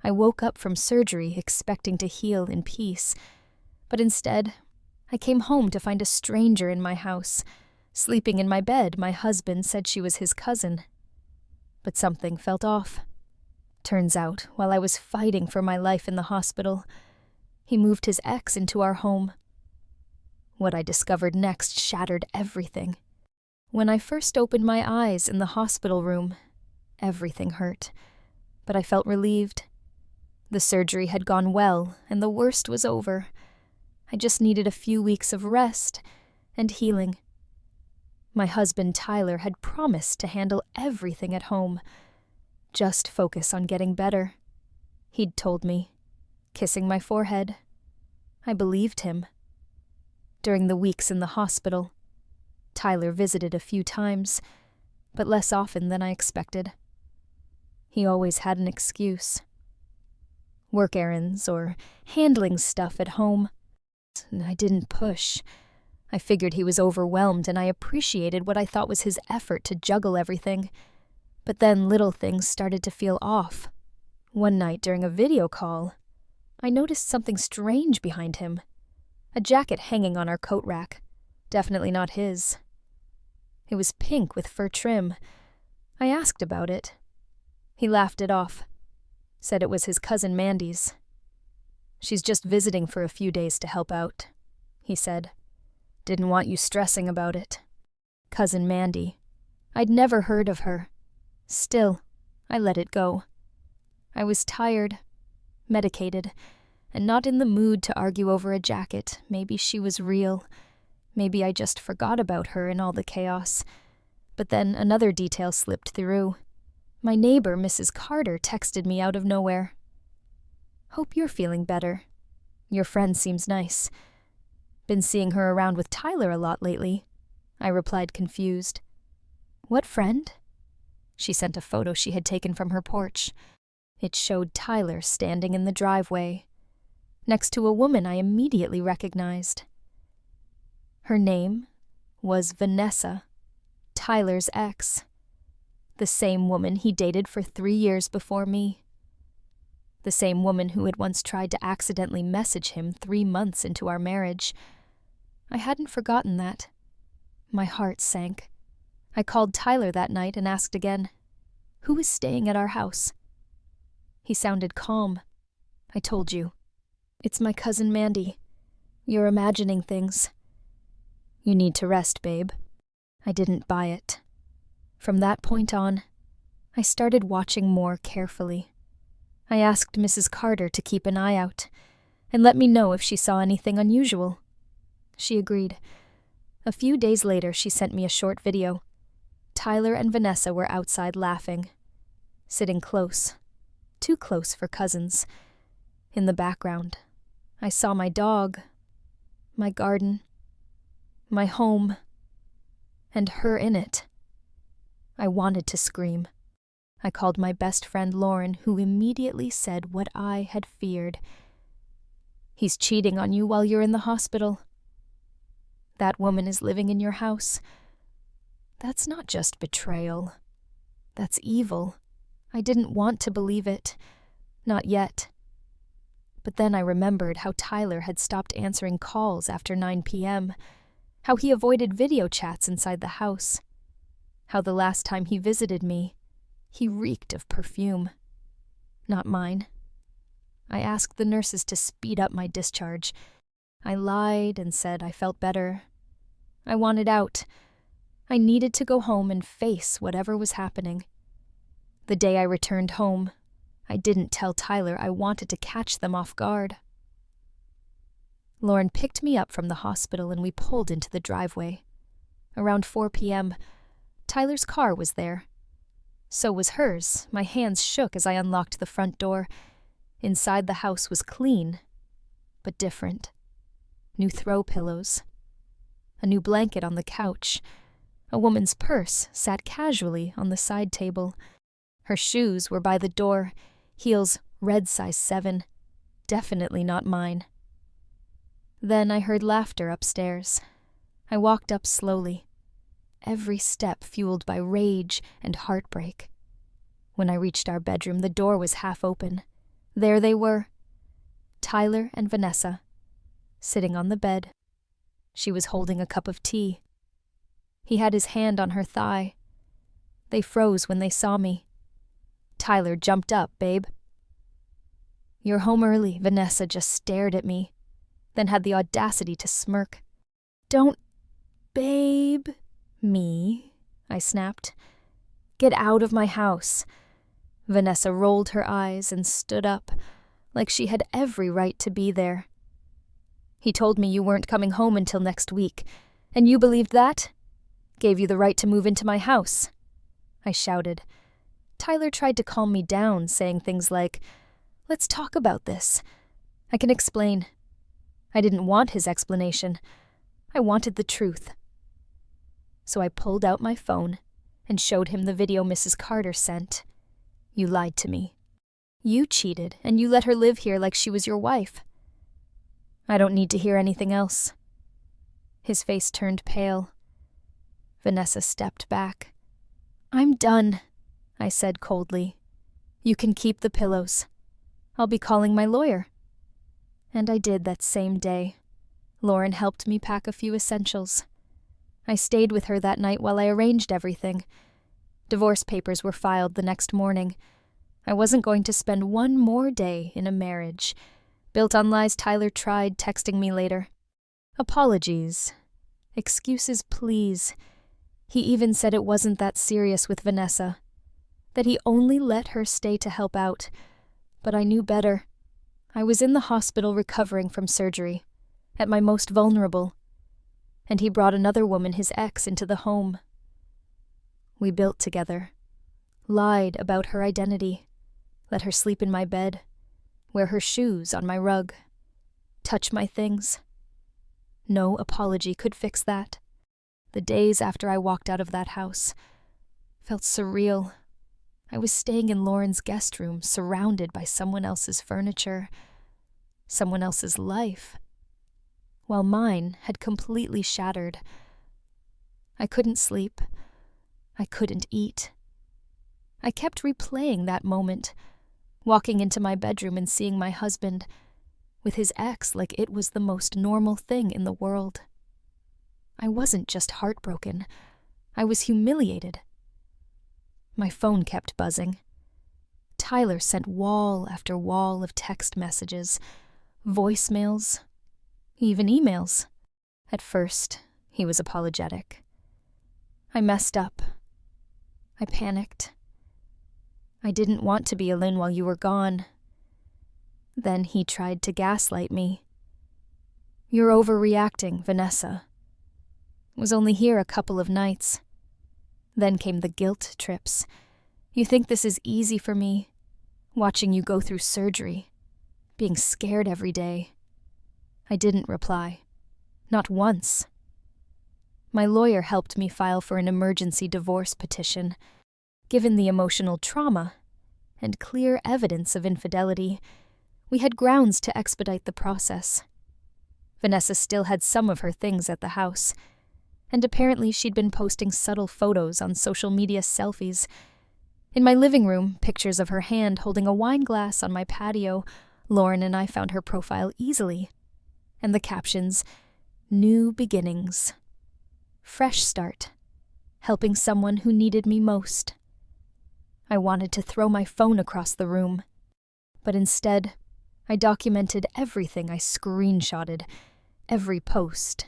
I woke up from surgery expecting to heal in peace, but instead, I came home to find a stranger in my house. Sleeping in my bed, my husband said she was his cousin. But something felt off. Turns out, while I was fighting for my life in the hospital, he moved his ex into our home. What I discovered next shattered everything. When I first opened my eyes in the hospital room, everything hurt, but I felt relieved. The surgery had gone well, and the worst was over. I just needed a few weeks of rest and healing. My husband Tyler had promised to handle everything at home. Just focus on getting better, he'd told me, kissing my forehead. I believed him. During the weeks in the hospital, Tyler visited a few times, but less often than I expected. He always had an excuse. Work errands or handling stuff at home. I didn't push. I figured he was overwhelmed, and I appreciated what I thought was his effort to juggle everything. But then little things started to feel off. One night during a video call, I noticed something strange behind him. A jacket hanging on our coat rack. Definitely not his. It was pink with fur trim. I asked about it. He laughed it off. Said it was his cousin Mandy's. She's just visiting for a few days to help out, he said. Didn't want you stressing about it. Cousin Mandy. I'd never heard of her. Still, I let it go. I was tired, medicated, and not in the mood to argue over a jacket. Maybe she was real. Maybe I just forgot about her in all the chaos. But then another detail slipped through. My neighbor, Mrs. Carter, texted me out of nowhere. Hope you're feeling better. Your friend seems nice. Been seeing her around with Tyler a lot lately, I replied, confused. What friend? She sent a photo she had taken from her porch. It showed Tyler standing in the driveway, next to a woman I immediately recognized. Her name was Vanessa, Tyler's ex. The same woman he dated for 3 years before me. The same woman who had once tried to accidentally message him 3 months into our marriage. I hadn't forgotten that. My heart sank. I called Tyler that night and asked again, "Who is staying at our house?" He sounded calm. I told you. It's my cousin Mandy. You're imagining things. You need to rest, babe. I didn't buy it. From that point on, I started watching more carefully. I asked Mrs. Carter to keep an eye out and let me know if she saw anything unusual. She agreed. A few days later, she sent me a short video. Tyler and Vanessa were outside laughing, sitting close, too close for cousins. In the background, I saw my dog, my garden, my home, and her in it. I wanted to scream. I called my best friend Lauren, who immediately said what I had feared. He's cheating on you while you're in the hospital. That woman is living in your house. That's not just betrayal. That's evil. I didn't want to believe it. Not yet. But then I remembered how Tyler had stopped answering calls after 9 p.m., how he avoided video chats inside the house, how the last time he visited me, he reeked of perfume. Not mine. I asked the nurses to speed up my discharge. I lied and said I felt better. I wanted out. I needed to go home and face whatever was happening. The day I returned home, I didn't tell Tyler I wanted to catch them off guard. Lauren picked me up from the hospital and we pulled into the driveway. Around 4 p.m., Tyler's car was there. So was hers. My hands shook as I unlocked the front door. Inside the house was clean, but different. New throw pillows. A new blanket on the couch. A woman's purse sat casually on the side table. Her shoes were by the door, heels red size 7. Definitely not mine. Then I heard laughter upstairs. I walked up slowly, every step fueled by rage and heartbreak. When I reached our bedroom, the door was half open. There they were, Tyler and Vanessa, sitting on the bed. She was holding a cup of tea. He had his hand on her thigh. They froze when they saw me. Tyler jumped up, "Babe." "You're home early." Vanessa just stared at me, then had the audacity to smirk. "Don't, babe, me," I snapped. "Get out of my house." Vanessa rolled her eyes and stood up, like she had every right to be there. "He told me you weren't coming home until next week, and you believed that? Gave you the right to move into my house," I shouted. Tyler tried to calm me down, saying things like, "Let's talk about this. I can explain." I didn't want his explanation. I wanted the truth. So I pulled out my phone and showed him the video Mrs. Carter sent. "You lied to me. You cheated, and you let her live here like she was your wife." "I don't need to hear anything else." His face turned pale. Vanessa stepped back. "I'm done," I said coldly. "You can keep the pillows. I'll be calling my lawyer." And I did that same day. Lauren helped me pack a few essentials. I stayed with her that night while I arranged everything. Divorce papers were filed the next morning. I wasn't going to spend one more day in a marriage, built on lies Tyler tried texting me later. Apologies. Excuses, please. He even said it wasn't that serious with Vanessa, that he only let her stay to help out. But I knew better. I was in the hospital recovering from surgery, at my most vulnerable, and he brought another woman, his ex, into the home. We built together, lied about her identity, let her sleep in my bed, wear her shoes on my rug, touch my things. No apology could fix that. The days after I walked out of that house felt surreal. I was staying in Lauren's guest room, surrounded by someone else's furniture, someone else's life, while mine had completely shattered. I couldn't sleep. I couldn't eat. I kept replaying that moment, walking into my bedroom and seeing my husband with his ex like it was the most normal thing in the world. I wasn't just heartbroken. I was humiliated. My phone kept buzzing. Tyler sent wall after wall of text messages, voicemails, even emails. At first, he was apologetic. I messed up. I panicked. I didn't want to be alone while you were gone. Then he tried to gaslight me. "You're overreacting, Vanessa. Was only here a couple of nights." Then came the guilt trips. "You think this is easy for me, watching you go through surgery, being scared every day." I didn't reply. Not once. My lawyer helped me file for an emergency divorce petition. Given the emotional trauma and clear evidence of infidelity, we had grounds to expedite the process. Vanessa still had some of her things at the house, and apparently she'd been posting subtle photos on social media selfies. In my living room, pictures of her hand holding a wine glass on my patio. Lauren and I found her profile easily. And the captions, "New beginnings. Fresh start. Helping someone who needed me most." I wanted to throw my phone across the room, but instead, I documented everything I screenshotted, every post,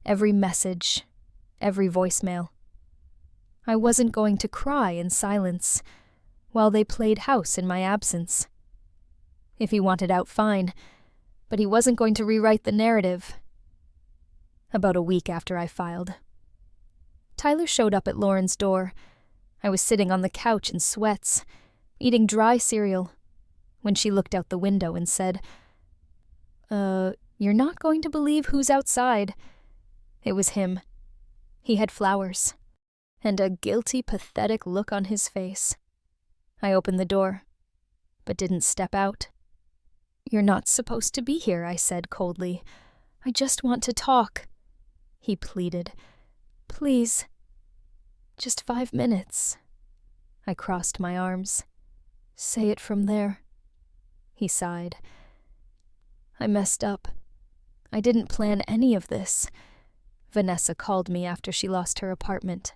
every message, every voicemail. I wasn't going to cry in silence while they played house in my absence. If he wanted out, fine, but he wasn't going to rewrite the narrative. About a week after I filed, Tyler showed up at Lauren's door. I was sitting on the couch in sweats, eating dry cereal, when she looked out the window and said, "You're not going to believe who's outside." It was him. He had flowers, and a guilty, pathetic look on his face. I opened the door, but didn't step out. "You're not supposed to be here," I said coldly. "I just want to talk." He pleaded. "Please, just 5 minutes." I crossed my arms. "Say it from there." He sighed. I messed up. I didn't plan any of this. Vanessa called me after she lost her apartment.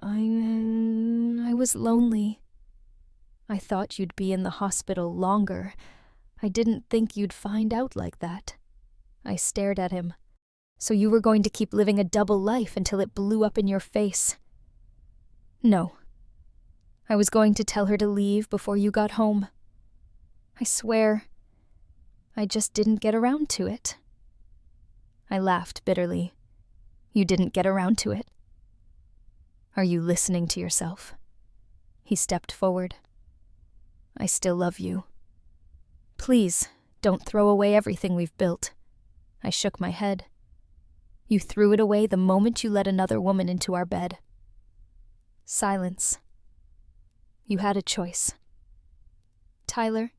I was lonely. I thought you'd be in the hospital longer. I didn't think you'd find out like that. I stared at him. So you were going to keep living a double life until it blew up in your face. No. I was going to tell her to leave before you got home. I swear, I just didn't get around to it. I laughed bitterly. You didn't get around to it? Are you listening to yourself? He stepped forward. I still love you. Please, don't throw away everything we've built. I shook my head. You threw it away the moment you let another woman into our bed. Silence. You had a choice. Tyler,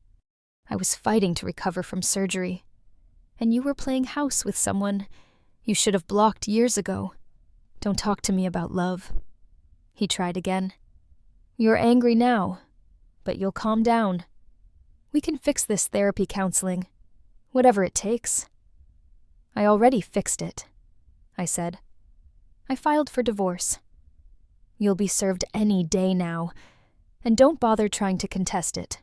I was fighting to recover from surgery, and you were playing house with someone you should have blocked years ago. Don't talk to me about love. He tried again. You're angry now, but you'll calm down. We can fix this therapy counseling, whatever it takes. I already fixed it, I said. I filed for divorce. You'll be served any day now, and don't bother trying to contest it.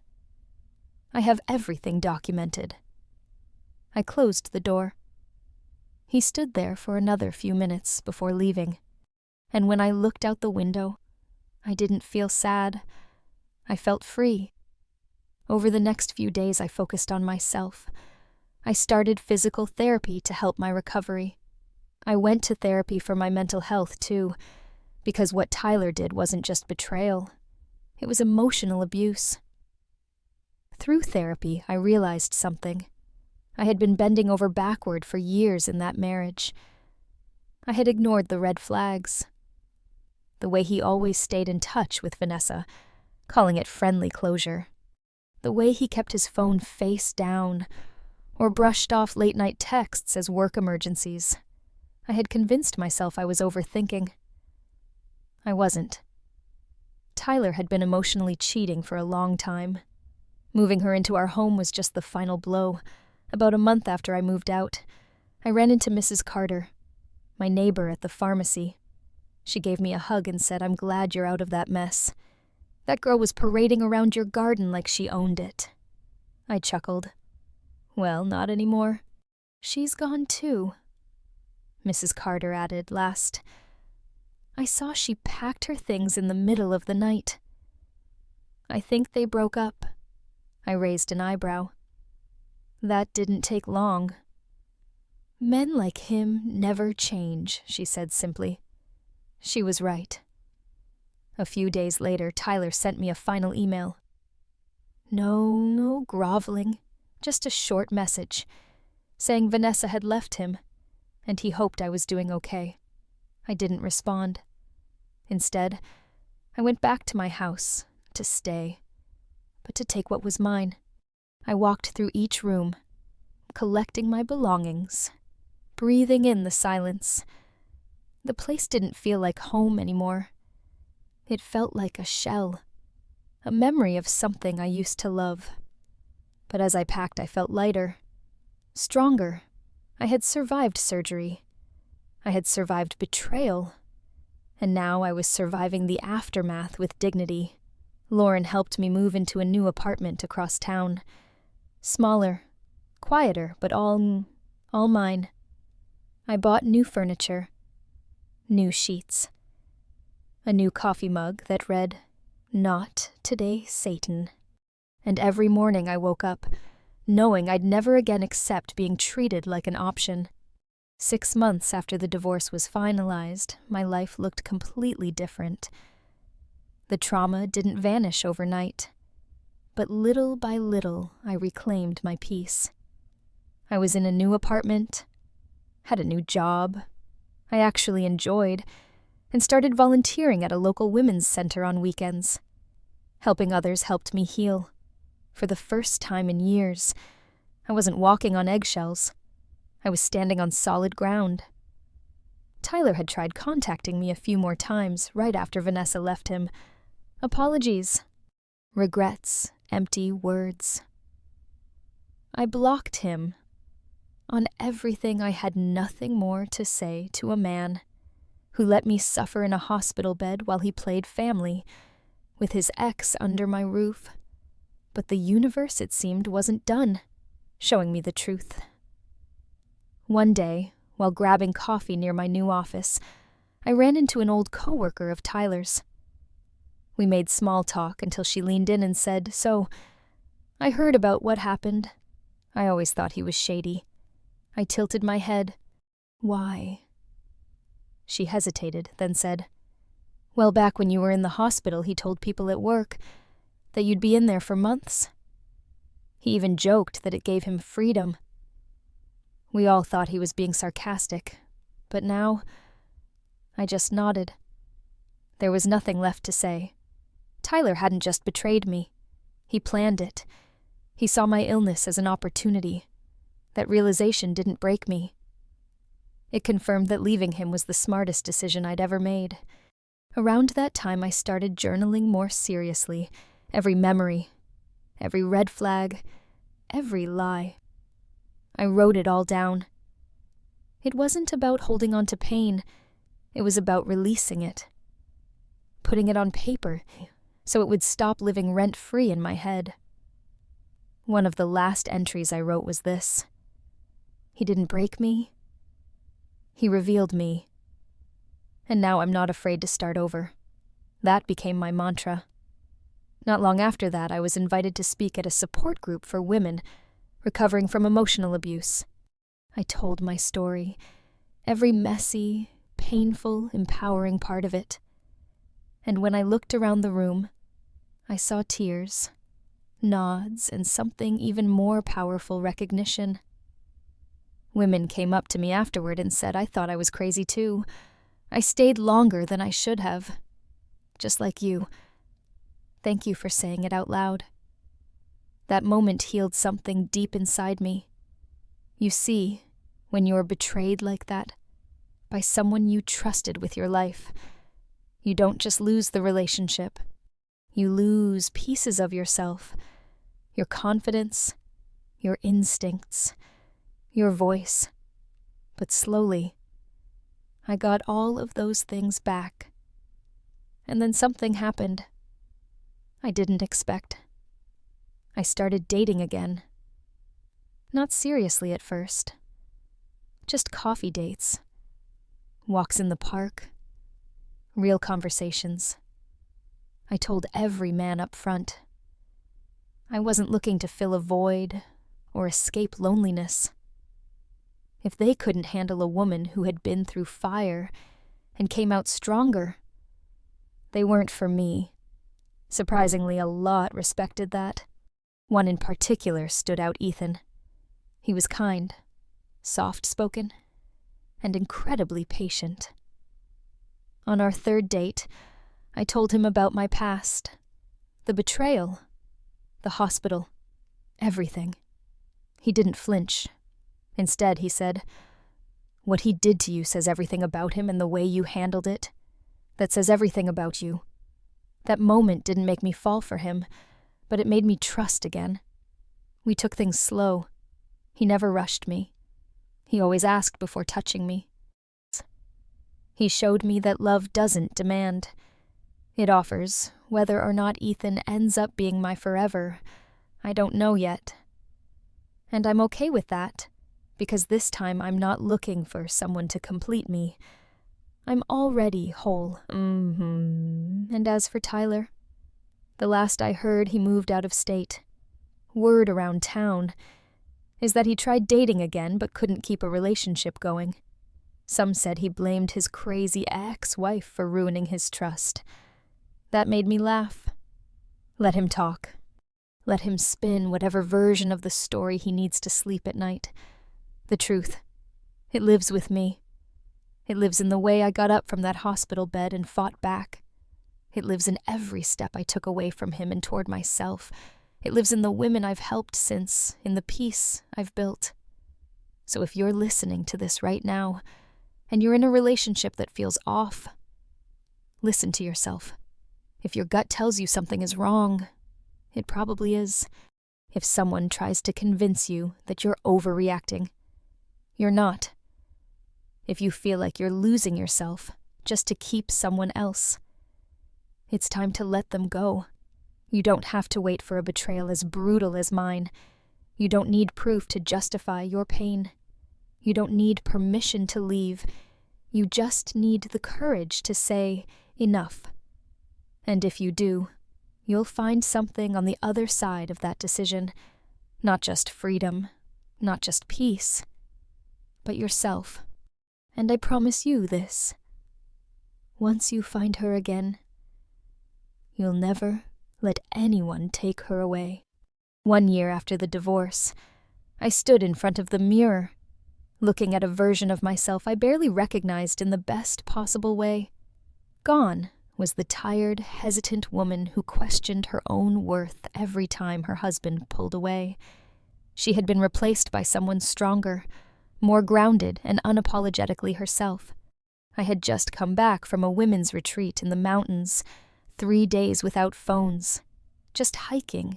I have everything documented. I closed the door. He stood there for another few minutes before leaving, and when I looked out the window, I didn't feel sad. I felt free. Over the next few days, I focused on myself. I started physical therapy to help my recovery. I went to therapy for my mental health, too, because what Tyler did wasn't just betrayal. It was emotional abuse. Through therapy, I realized something. I had been bending over backward for years in that marriage. I had ignored the red flags. The way he always stayed in touch with Vanessa, calling it friendly closure. The way he kept his phone face down, or brushed off late-night texts as work emergencies. I had convinced myself I was overthinking. I wasn't. Tyler had been emotionally cheating for a long time. Moving her into our home was just the final blow. About a month after I moved out, I ran into Mrs. Carter, my neighbor at the pharmacy. She gave me a hug and said, "I'm glad you're out of that mess. That girl was parading around your garden like she owned it." I chuckled. Well, not anymore. She's gone too. Mrs. Carter added last. I saw she packed her things in the middle of the night. I think they broke up. I raised an eyebrow. That didn't take long. Men like him never change, she said simply. She was right. A few days later, Tyler sent me a final email. No groveling, just a short message, saying Vanessa had left him, and he hoped I was doing okay. I didn't respond. Instead, I went back to my house, to stay, but to take what was mine. I walked through each room, collecting my belongings, breathing in the silence. The place didn't feel like home anymore. It felt like a shell, a memory of something I used to love. But as I packed, I felt lighter, stronger. I had survived surgery. I had survived betrayal. And now I was surviving the aftermath with dignity. Lauren helped me move into a new apartment across town. Smaller, quieter, but all mine. I bought new furniture, new sheets, a new coffee mug that read, "Not today, Satan." And every morning I woke up, knowing I'd never again accept being treated like an option. 6 months after the divorce was finalized, my life looked completely different. The trauma didn't vanish overnight, but little by little I reclaimed my peace. I was in a new apartment, had a new job I actually enjoyed, and started volunteering at a local women's center on weekends. Helping others helped me heal. For the first time in years, I wasn't walking on eggshells. I was standing on solid ground. Tyler had tried contacting me a few more times right after Vanessa left him. Apologies. Regrets, empty words. I blocked him. On everything, I had nothing more to say to a man who let me suffer in a hospital bed while he played family, with his ex under my roof. But the universe, it seemed, wasn't done showing me the truth. One day, while grabbing coffee near my new office, I ran into an old coworker of Tyler's. We made small talk until she leaned in and said, "So, I heard about what happened. I always thought he was shady." I tilted my head. "Why?" She hesitated, then said, "Well, back when you were in the hospital, he told people at work that you'd be in there for months. He even joked that it gave him freedom. We all thought he was being sarcastic, but now..." I just nodded. There was nothing left to say. Tyler hadn't just betrayed me. He planned it. He saw my illness as an opportunity. That realization didn't break me. It confirmed that leaving him was the smartest decision I'd ever made. Around that time, I started journaling more seriously. Every memory, every red flag, every lie. I wrote it all down. It wasn't about holding on to pain. It was about releasing it. Putting it on paper so it would stop living rent-free in my head. One of the last entries I wrote was this: "He didn't break me. He revealed me. And now I'm not afraid to start over." That became my mantra. Not long after that, I was invited to speak at a support group for women recovering from emotional abuse. I told my story, every messy, painful, empowering part of it. And when I looked around the room, I saw tears, nods, and something even more powerful: recognition. Women came up to me afterward and said I thought I was crazy too. I stayed longer than I should have. Just like you. Thank you for saying it out loud. That moment healed something deep inside me. You see, when you're betrayed like that, by someone you trusted with your life, you don't just lose the relationship. You lose pieces of yourself, your confidence, your instincts, your voice. But slowly, I got all of those things back. And then something happened I didn't expect. I started dating again. Not seriously at first. Just coffee dates. Walks in the park. Real conversations. I told every man up front. I wasn't looking to fill a void or escape loneliness. If they couldn't handle a woman who had been through fire and came out stronger, they weren't for me. Surprisingly, a lot respected that. One in particular stood out: Ethan. He was kind, soft-spoken, and incredibly patient. On our third date, I told him about my past, the betrayal, the hospital, everything. He didn't flinch. Instead, he said, "What he did to you says everything about him, and the way you handled it. That says everything about you. That moment didn't make me fall for him, but it made me trust again. We took things slow. He never rushed me. He always asked before touching me. He showed me that love doesn't demand. It offers, whether or not Ethan ends up being my forever, I don't know yet. And I'm okay with that, because this time I'm not looking for someone to complete me. I'm already whole. And as for Tyler, the last I heard, he moved out of state. Word around town is that he tried dating again but couldn't keep a relationship going. Some said he blamed his crazy ex-wife for ruining his trust. That made me laugh. Let him talk. Let him spin whatever version of the story he needs to sleep at night. The truth, it lives with me. It lives in the way I got up from that hospital bed and fought back. It lives in every step I took away from him and toward myself. It lives in the women I've helped since, in the peace I've built. So if you're listening to this right now, and you're in a relationship that feels off, listen to yourself. If your gut tells you something is wrong, it probably is. if someone tries to convince you that you're overreacting. You're not. If you feel like you're losing yourself just to keep someone else, it's time to let them go. You don't have to wait for a betrayal as brutal as mine. You don't need proof to justify your pain. You don't need permission to leave. You just need the courage to say enough. And if you do, you'll find something on the other side of that decision. Not just freedom, not just peace, but yourself. And I promise you this. Once you find her again, you'll never let anyone take her away. 1 year after the divorce, I stood in front of the mirror, looking at a version of myself I barely recognized in the best possible way. Gone was the tired, hesitant woman who questioned her own worth every time her husband pulled away. She had been replaced by someone stronger, more grounded and unapologetically herself. I had just come back from a women's retreat in the mountains, 3 days without phones, just hiking,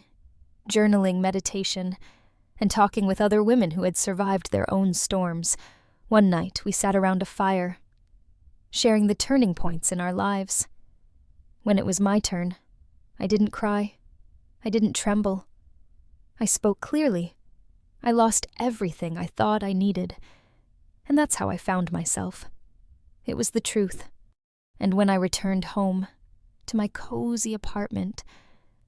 journaling meditation, and talking with other women who had survived their own storms. One night we sat around a fire, sharing the turning points in our lives. When it was my turn, I didn't cry. I didn't tremble. I spoke clearly. I lost everything I thought I needed, and that's how I found myself. It was the truth. And when I returned home, to my cozy apartment,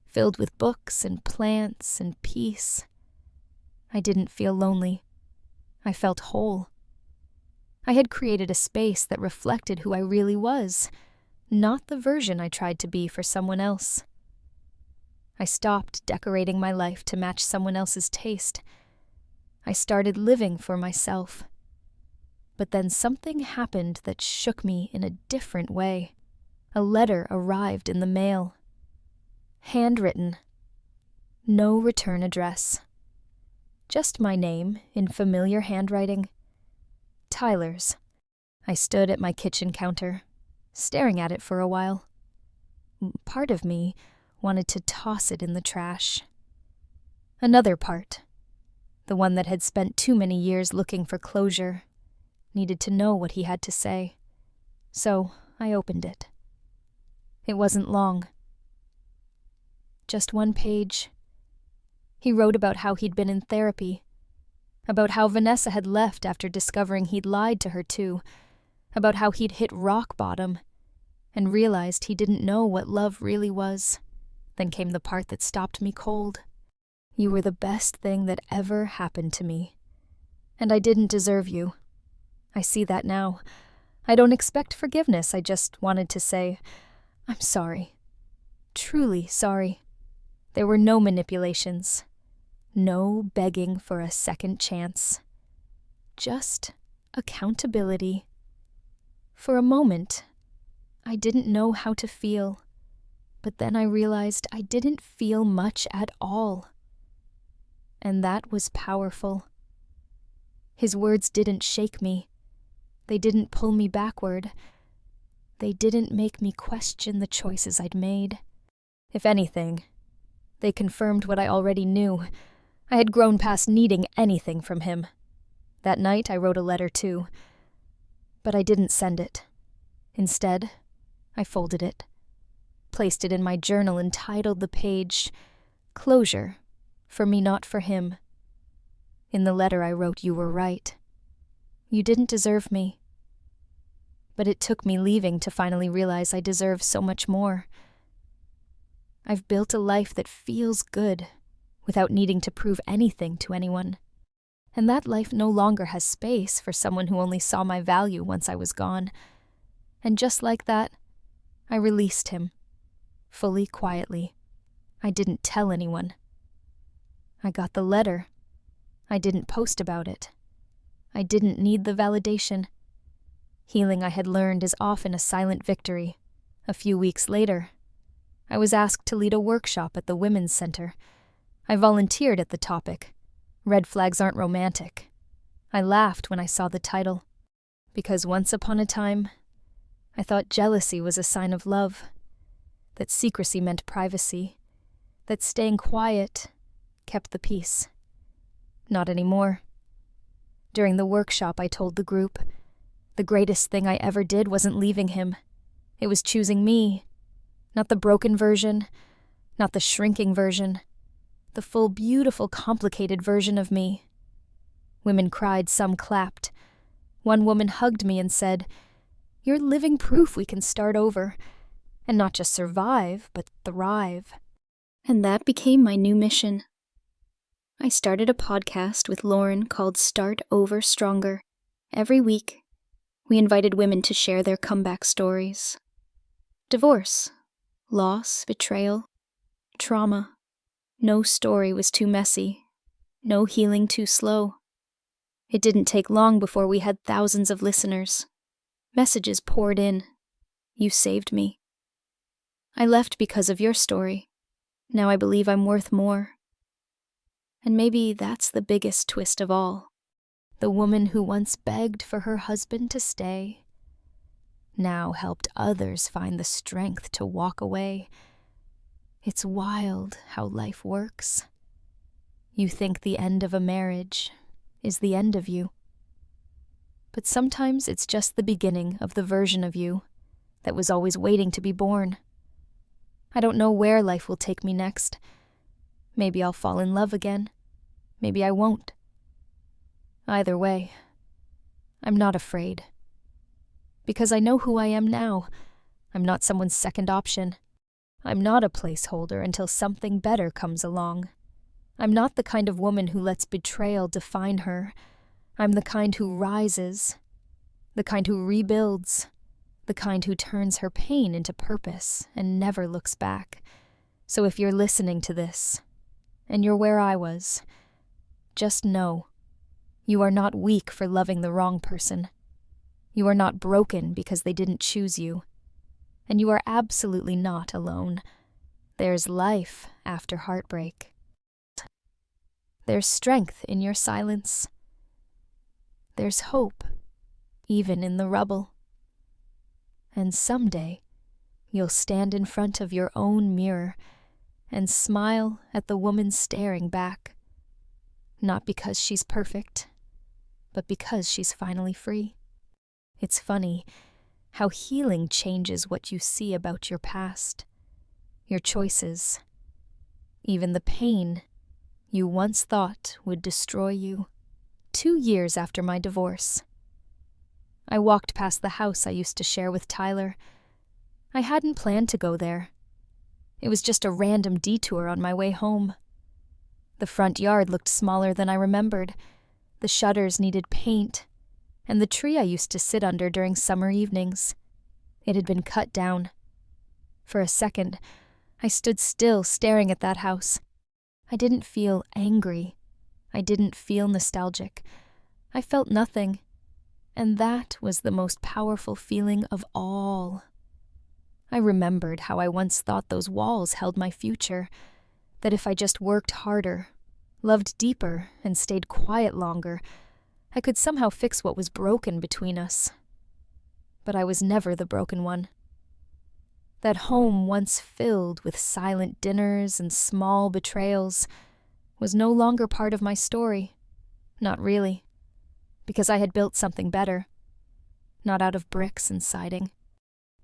filled with books and plants and peace, I didn't feel lonely. I felt whole. I had created a space that reflected who I really was, not the version I tried to be for someone else. I stopped decorating my life to match someone else's taste. I started living for myself. But then something happened that shook me in a different way. A letter arrived in the mail. Handwritten. No return address. Just my name in familiar handwriting. Tyler's. I stood at my kitchen counter, staring at it for a while. Part of me wanted to toss it in the trash. Another part, the one that had spent too many years looking for closure, needed to know what he had to say. So I opened it. It wasn't long. Just 1 page. He wrote about how he'd been in therapy, about how Vanessa had left after discovering he'd lied to her too, about how he'd hit rock bottom and realized he didn't know what love really was. Then came the part that stopped me cold. You were the best thing that ever happened to me, and I didn't deserve you. I see that now. I don't expect forgiveness. I just wanted to say, I'm sorry. Truly sorry. There were no manipulations. No begging for a second chance. Just accountability. For a moment, I didn't know how to feel, but then I realized I didn't feel much at all. And that was powerful. His words didn't shake me. They didn't pull me backward. They didn't make me question the choices I'd made. If anything, they confirmed what I already knew. I had grown past needing anything from him. That night I wrote a letter too, but I didn't send it. Instead, I folded it, placed it in my journal and titled the page, Closure, for me not for him. In the letter I wrote, you were right. You didn't deserve me. But it took me leaving to finally realize I deserve so much more. I've built a life that feels good, without needing to prove anything to anyone. And that life no longer has space for someone who only saw my value once I was gone. And just like that, I released him, fully, quietly. I didn't tell anyone. I got the letter. I didn't post about it. I didn't need the validation. Healing, I had learned, is often a silent victory. A few weeks later, I was asked to lead a workshop at the Women's Center. I volunteered at the topic. Red flags aren't romantic. I laughed when I saw the title, because once upon a time, I thought jealousy was a sign of love, that secrecy meant privacy, that staying quiet, kept the peace. Not anymore. During the workshop, I told the group, the greatest thing I ever did wasn't leaving him. It was choosing me. Not the broken version, not the shrinking version. The full, beautiful, complicated version of me. Women cried, some clapped. One woman hugged me and said, "You're living proof we can start over, and not just survive, but thrive." And that became my new mission. I started a podcast with Lauren called Start Over Stronger. Every week, we invited women to share their comeback stories. Divorce, loss, betrayal, trauma. No story was too messy, no healing too slow. It didn't take long before we had thousands of listeners. Messages poured in. You saved me. I left because of your story. Now I believe I'm worth more. And maybe that's the biggest twist of all. The woman who once begged for her husband to stay now helped others find the strength to walk away. It's wild how life works. You think the end of a marriage is the end of you. But sometimes it's just the beginning of the version of you that was always waiting to be born. I don't know where life will take me next. Maybe I'll fall in love again. Maybe I won't. Either way, I'm not afraid. Because I know who I am now. I'm not someone's second option. I'm not a placeholder until something better comes along. I'm not the kind of woman who lets betrayal define her. I'm the kind who rises, the kind who rebuilds, the kind who turns her pain into purpose and never looks back. So if you're listening to this, and you're where I was, just know, you are not weak for loving the wrong person. You are not broken because they didn't choose you. And you are absolutely not alone. There's life after heartbreak. There's strength in your silence. There's hope, even in the rubble. And someday, you'll stand in front of your own mirror and smile at the woman staring back. Not because she's perfect, but because she's finally free. It's funny how healing changes what you see about your past, your choices, even the pain you once thought would destroy you. 2 years after my divorce, I walked past the house I used to share with Tyler. I hadn't planned to go there. It was just a random detour on my way home. The front yard looked smaller than I remembered. The shutters needed paint, and the tree I used to sit under during summer evenings, it had been cut down. For a second, I stood still staring at that house. I didn't feel angry. I didn't feel nostalgic. I felt nothing, and that was the most powerful feeling of all. I remembered how I once thought those walls held my future, that if I just worked harder, loved deeper, and stayed quiet longer, I could somehow fix what was broken between us. But I was never the broken one. That home once filled with silent dinners and small betrayals was no longer part of my story. Not really, because I had built something better. Not out of bricks and siding,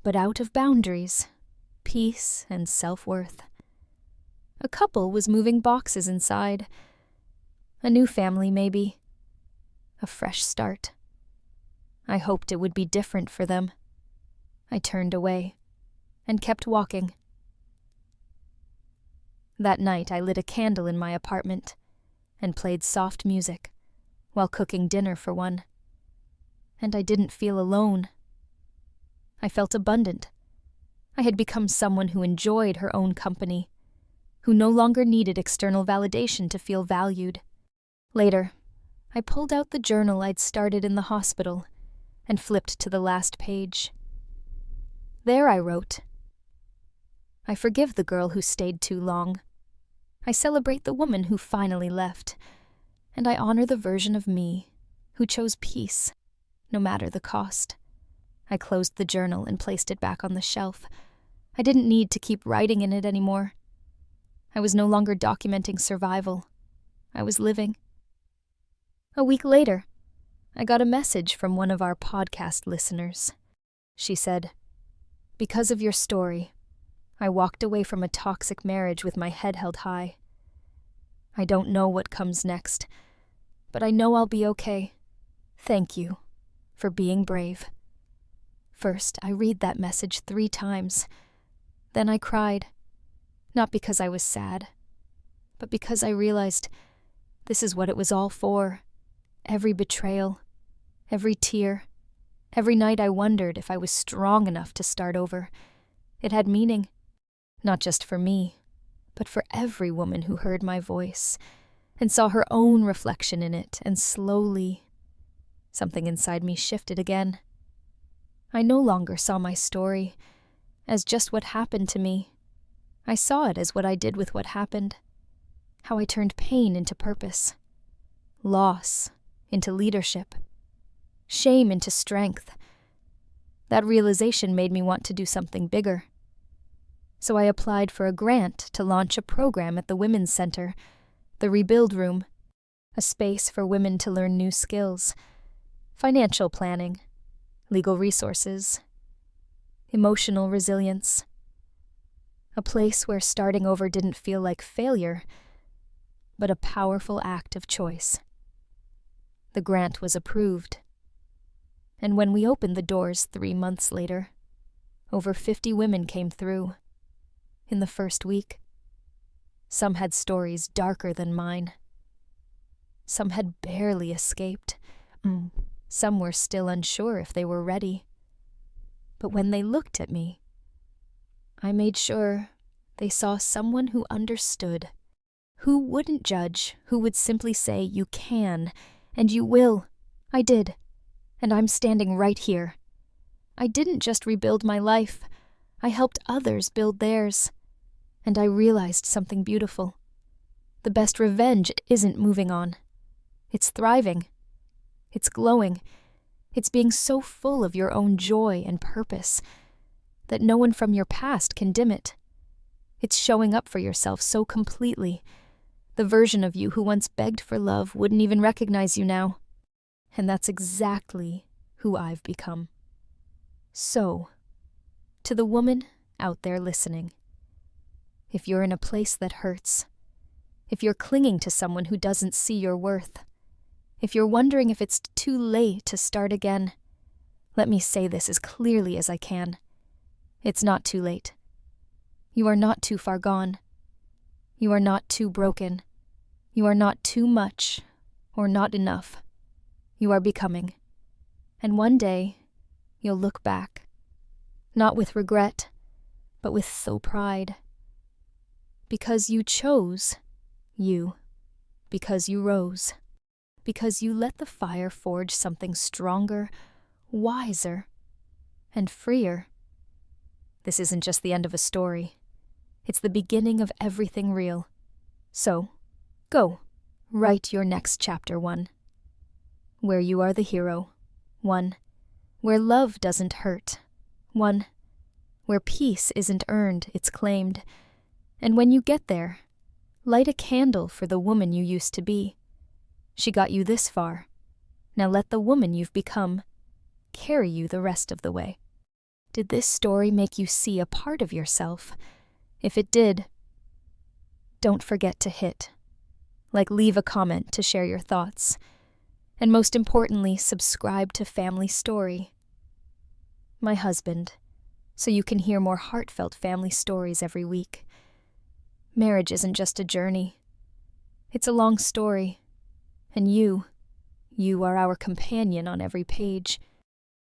but out of boundaries, peace, and self-worth. A couple was moving boxes inside. A new family, maybe. A fresh start. I hoped it would be different for them. I turned away and kept walking. That night I lit a candle in my apartment and played soft music while cooking dinner for one. And I didn't feel alone. I felt abundant. I had become someone who enjoyed her own company, who no longer needed external validation to feel valued. Later, I pulled out the journal I'd started in the hospital and flipped to the last page. There I wrote, "I forgive the girl who stayed too long. I celebrate the woman who finally left, and I honor the version of me who chose peace, no matter the cost." I closed the journal and placed it back on the shelf. I didn't need to keep writing in it anymore. I was no longer documenting survival, I was living. A week later, I got a message from one of our podcast listeners. She said, "Because of your story, I walked away from a toxic marriage with my head held high. I don't know what comes next, but I know I'll be okay. Thank you for being brave." First, I read that message 3 times. Then I cried, not because I was sad, but because I realized this is what it was all for. Every betrayal, every tear, every night I wondered if I was strong enough to start over. It had meaning, not just for me, but for every woman who heard my voice and saw her own reflection in it, and slowly, something inside me shifted again. I no longer saw my story as just what happened to me. I saw it as what I did with what happened, how I turned pain into purpose, loss into leadership, shame into strength. That realization made me want to do something bigger. So I applied for a grant to launch a program at the Women's Center, the Rebuild Room, a space for women to learn new skills, financial planning, legal resources, emotional resilience. A place where starting over didn't feel like failure, but a powerful act of choice. The grant was approved, and when we opened the doors 3 months later, over 50 women came through. In the first week, some had stories darker than mine. Some had barely escaped. Some were still unsure if they were ready. But when they looked at me, I made sure they saw someone who understood, who wouldn't judge, who would simply say, "You can, and you will." I did, and I'm standing right here. I didn't just rebuild my life, I helped others build theirs. And I realized something beautiful. The best revenge isn't moving on. It's thriving. It's glowing. It's being so full of your own joy and purpose that no one from your past can dim it. It's showing up for yourself so completely. The version of you who once begged for love wouldn't even recognize you now. And that's exactly who I've become. So, to the woman out there listening, if you're in a place that hurts, if you're clinging to someone who doesn't see your worth, if you're wondering if it's too late to start again, let me say this as clearly as I can. It's not too late. You are not too far gone. You are not too broken. You are not too much or not enough. You are becoming. And one day, you'll look back, not with regret, but with so pride. Because you chose you, because you rose, because you let the fire forge something stronger, wiser, and freer. This isn't just the end of a story. It's the beginning of everything real. So, go, write your next chapter, one. Where you are the hero, one. Where love doesn't hurt, one. Where peace isn't earned, it's claimed. And when you get there, light a candle for the woman you used to be. She got you this far. Now let the woman you've become carry you the rest of the way. Did this story make you see a part of yourself? If it did, don't forget to leave a comment to share your thoughts. And most importantly, subscribe to Family Story, my husband, so you can hear more heartfelt family stories every week. Marriage isn't just a journey. It's a long story. And you are our companion on every page.